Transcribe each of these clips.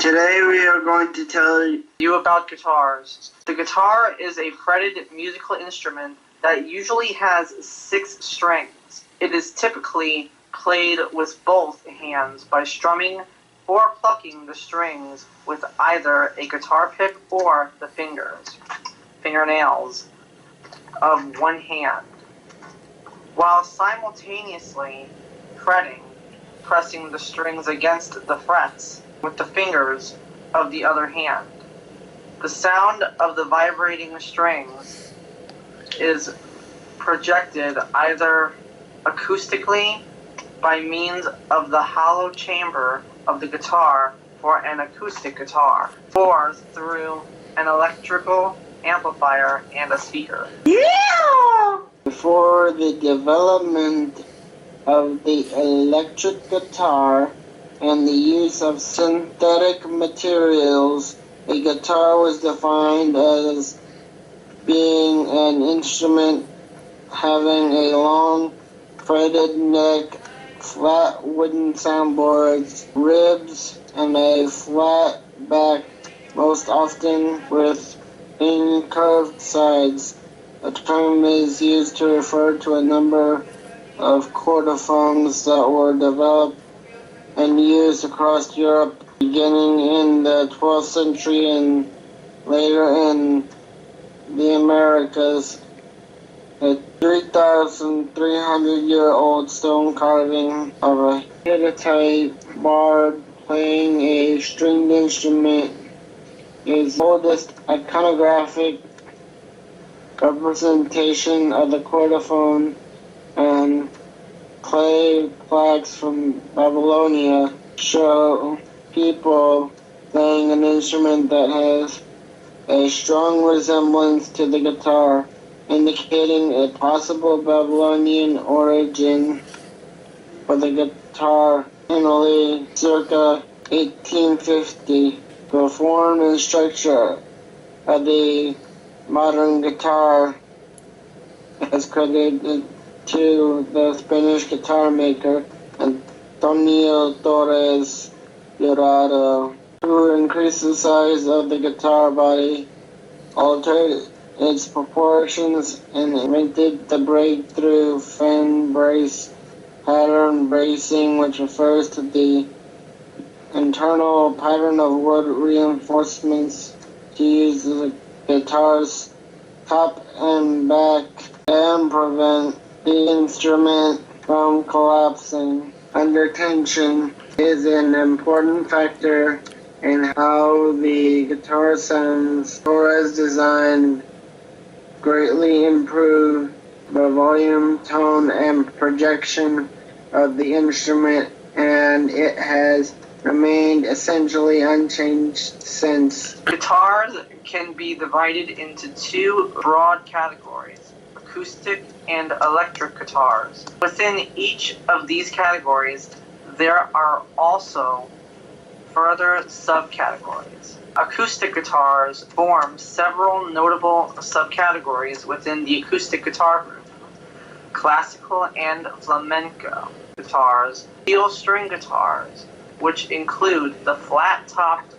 Today we are going to tell you about guitars. The guitar is a fretted musical instrument that usually has 6 strings. It is typically played with both hands by strumming or plucking the strings with either a guitar pick or the fingernails of one hand, while simultaneously pressing the strings against the frets with the fingers of the other hand. The sound of the vibrating strings is projected either acoustically by means of the hollow chamber of the guitar for an acoustic guitar, or through an electrical amplifier and a speaker. Yeah! Before the development of the electric guitar and the use of synthetic materials, a guitar was defined as being an instrument having a long, fretted neck, flat wooden soundboards, ribs, and a flat back, most often with incurved sides. The term is used to refer to a number of chordophones that were developed and used across Europe beginning in the 12th century and later in the Americas. A 3,300-year-old stone carving of a Hittite bard playing a stringed instrument is the oldest iconographic representation of the chordophone, and clay plaques from Babylonia show people playing an instrument that has a strong resemblance to the guitar, indicating a possible Babylonian origin for the guitar in Italy circa 1850. The form and structure of the modern guitar is credited to the Spanish guitar maker Antonio Torres Dorado, who increased the size of the guitar body, altered its proportions, and invented the breakthrough fan brace pattern bracing, which refers to the internal pattern of wood reinforcements to use the guitar's top and back and prevent the instrument from collapsing under tension is an important factor in how the guitar sounds. Torres designed greatly improved the volume, tone, and projection of the instrument, and it has remained essentially unchanged since. Guitars can be divided into 2 broad categories: acoustic and electric guitars. Within each of these categories, there are also further subcategories. Acoustic guitars form several notable subcategories within the acoustic guitar group: classical and flamenco guitars, steel string guitars, which include the flat-topped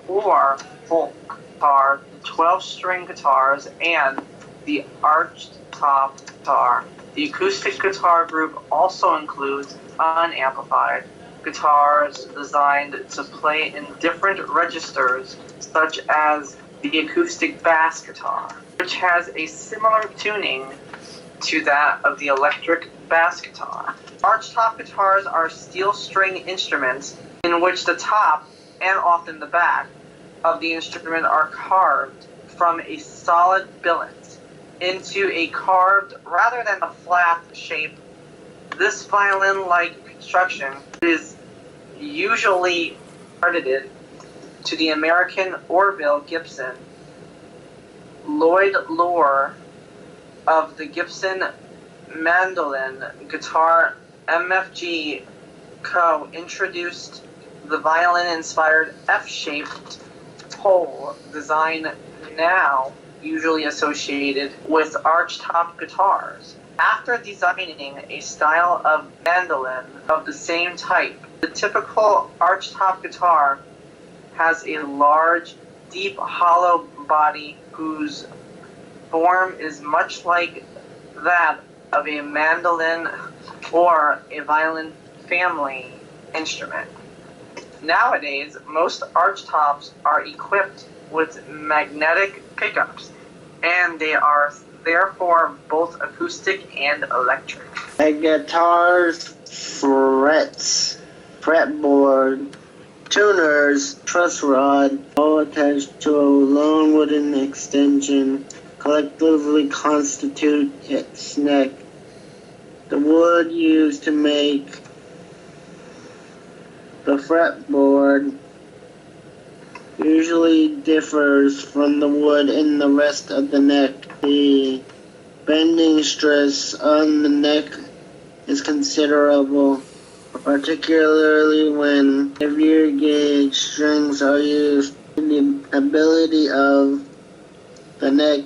or folk guitar, 12-string guitars, and the arched-top guitar. The acoustic guitar group also includes unamplified guitars designed to play in different registers, such as the acoustic bass guitar, which has a similar tuning to that of the electric bass guitar. Arch-top guitars are steel string instruments in which the top, and often the back, of the instrument are carved from a solid billet into a carved rather than a flat shape. This violin-like construction is usually credited to the American Orville Gibson. Lloyd Lohr of the Gibson Mandolin Guitar MFG Co. introduced the violin-inspired F-shaped hole design, now usually associated with arch-top guitars. After designing a style of mandolin of the same type, the typical arch-top guitar has a large, deep, hollow body whose form is much like that of a mandolin or a violin family instrument. Nowadays, most archtops are equipped with magnetic pickups, and they are therefore both acoustic and electric. A guitar's frets, fretboard, tuners, truss rod, all attached to a long wooden extension, collectively constitute its neck. The wood used to make the fretboard usually differs from the wood in the rest of the neck. The bending stress on the neck is considerable, particularly when heavier gauge strings are used. The ability of the neck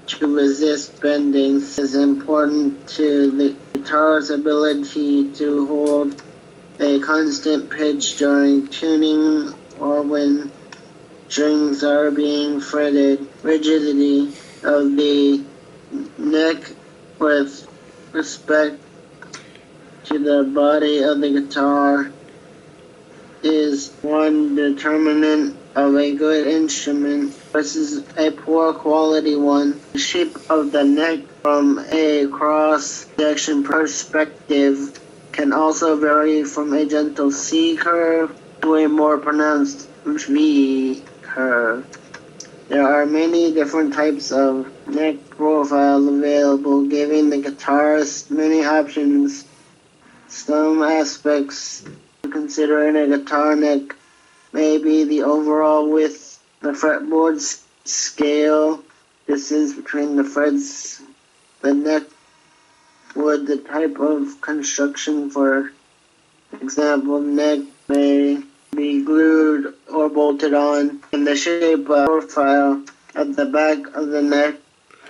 to resist bending is important to the guitar's ability to hold a constant pitch during tuning or when strings are being fretted. Rigidity of the neck with respect to the body of the guitar is one determinant of a good instrument versus a poor quality one. The shape of the neck from a cross-section perspective can also vary from a gentle C curve to a more pronounced V curve. There are many different types of neck profiles available, giving the guitarist many options. Some aspects to consider in a guitar neck may be the overall width, the fretboard's scale, distance between the frets, the neck wood, the type of construction. For example, neck may be glued or bolted on, and the shape profile at the back of the neck.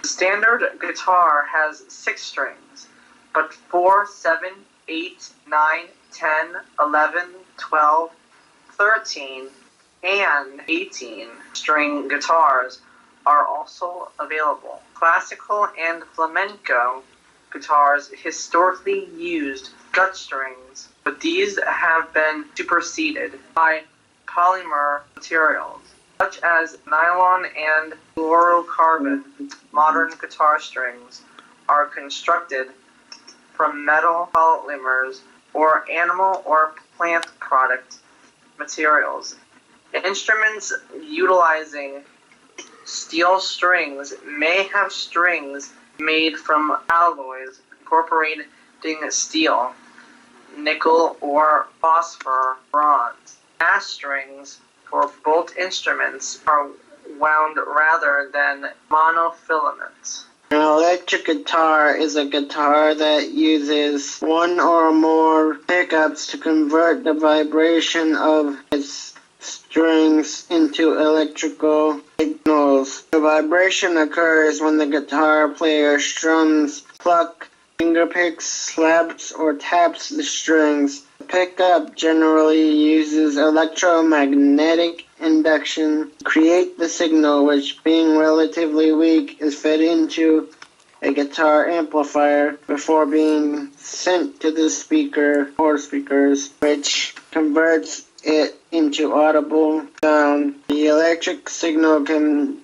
Standard guitar has 6 strings, but 4, 7, 8, 9, 10, 11, 12, 13, and 18 string guitars are also available. Classical and flamenco guitars historically used gut strings, but these have been superseded by polymer materials such as nylon and fluorocarbon. Modern guitar strings are constructed from metal polymers or animal or plant product materials. Instruments utilizing steel strings may have strings made from alloys incorporating steel, nickel, or phosphor bronze. Bass strings for both instruments are wound rather than monofilament. An electric guitar is a guitar that uses one or more pickups to convert the vibration of its strings into electrical signals. The vibration occurs when the guitar player strums, plucks, fingerpicks, slaps, or taps the strings. The pickup generally uses electromagnetic induction to create the signal, which, being relatively weak, is fed into a guitar amplifier before being sent to the speaker or speakers, which converts it into audible sound. The electric signal can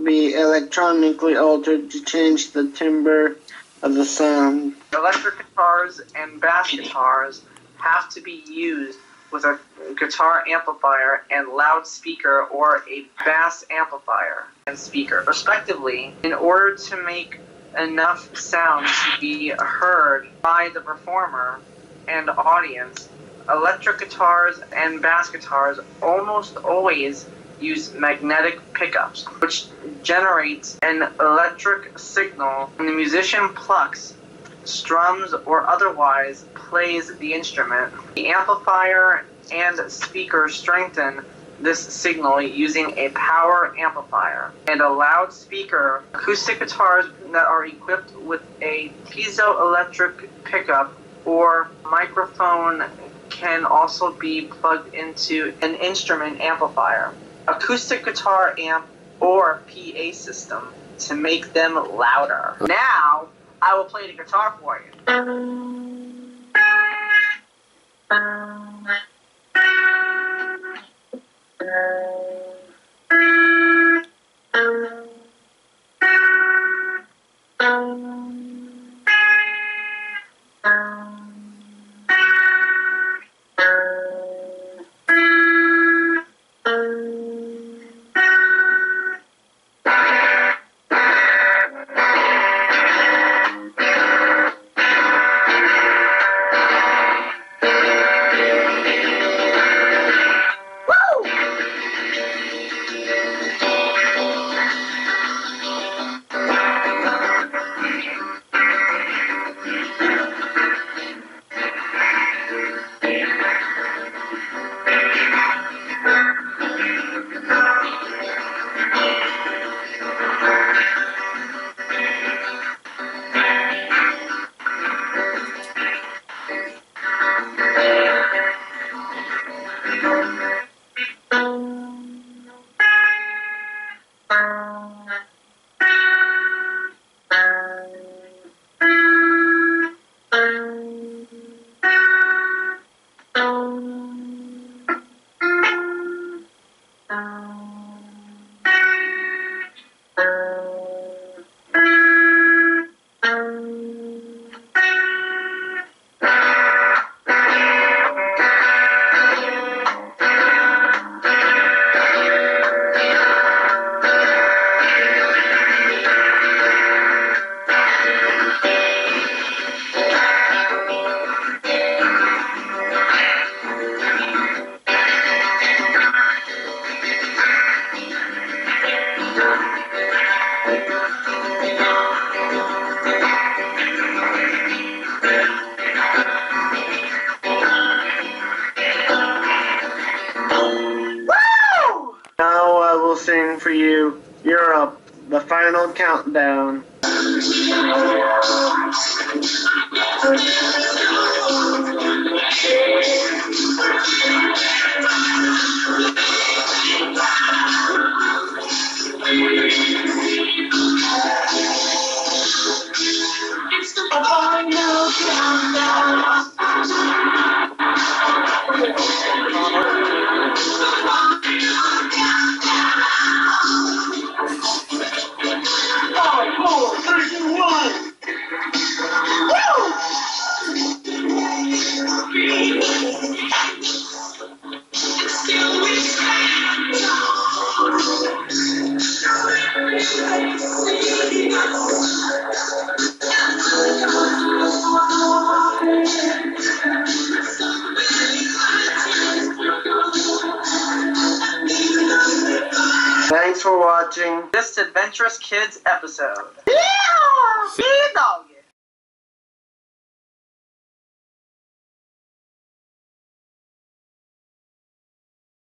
be electronically altered to change the timbre of the sound. Electric guitars and bass guitars have to be used with a guitar amplifier and loudspeaker or a bass amplifier and speaker, respectively, in order to make enough sound to be heard by the performer and audience. Electric guitars and bass guitars almost always use magnetic pickups, which generates an electric signal when the musician plucks, strums, or otherwise plays the instrument. The amplifier and speaker strengthen this signal using a power amplifier and a loudspeaker. Acoustic guitars that are equipped with a piezoelectric pickup or microphone can also be plugged into an instrument amplifier, acoustic guitar amp, or PA system to make them louder. Now, I will play the guitar for you. Now I will sing for you Europe, the final countdown. It's the final countdown. Thanks for watching this Adventurous Kids episode. Yeah! See you, dog.